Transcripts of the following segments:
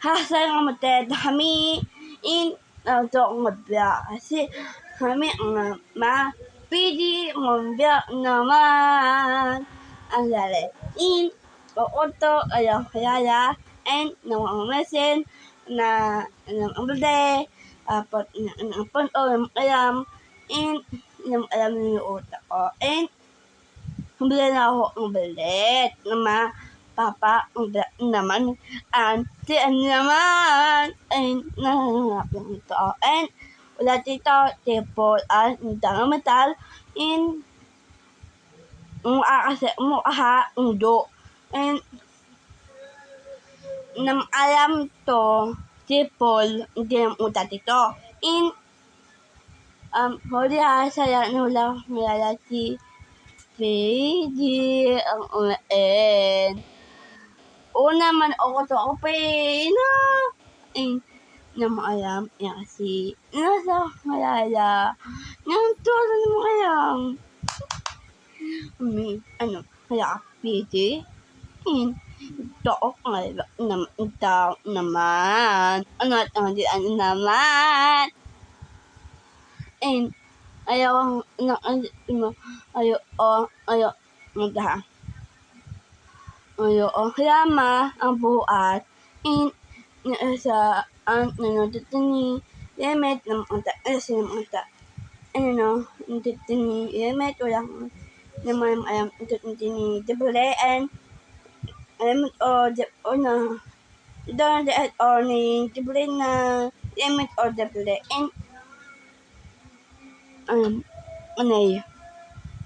hasalamatan kami untuk ngebiak kasi kami pidi ngebiak naman ang lalain auto ayaw kaya and ng mesin na ng abde apat ng pun alam and ng alam ni utak ko and bili na ako ng bilet na papa naman auntie naman and nahanap lang ito and wala dito tipo ang metal in kasi mukha undo and nam alam to tipo hindi nam uta dito in huli saya nula si Pwede ang unain. Una man ako to ako na alam yan kasi nasa malaya nang tulo naman alam kaya pwede to naman naman ayaw magha lama ang buhat sa nanonood ni limit ng mata ni limit walang naman alam ni debuleen alam na doon ni debuleen na limit or debuleen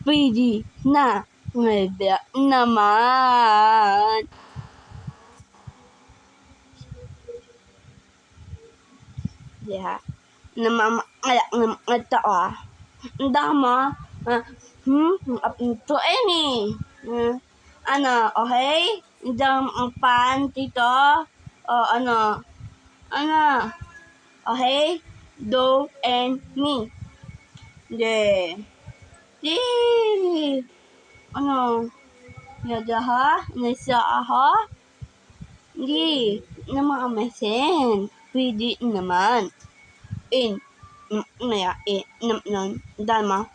pwede na ngayon naman. Yeah. Namamalak ng tao. Ang dama. Ito okay? Ang pan dito. Okay? Do and me. Yeah. Yada ha? Nasa ha? Hindi. Naman mesin. Pwede naman. Dama.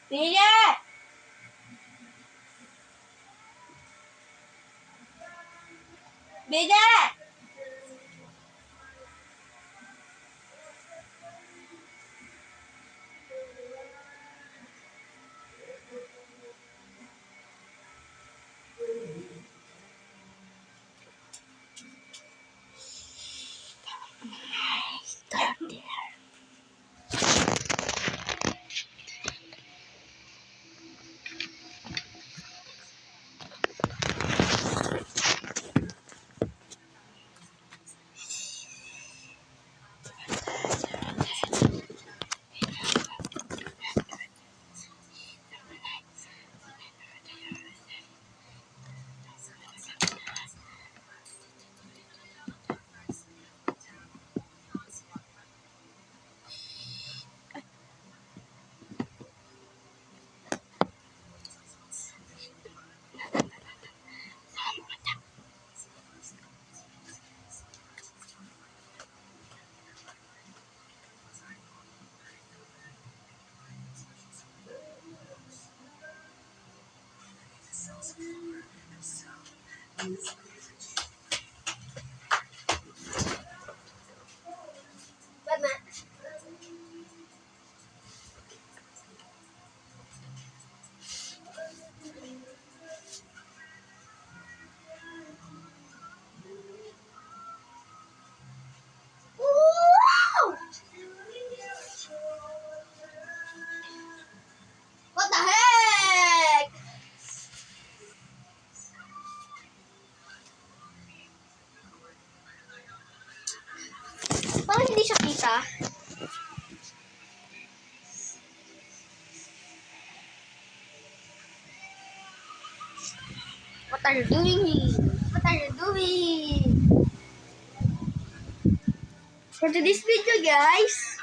Pila! Bida! Stop there. What the heck? ah. What are you doing? What are you doing? For today's video, guys,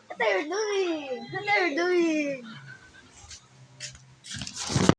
what are you doing? What are you doing?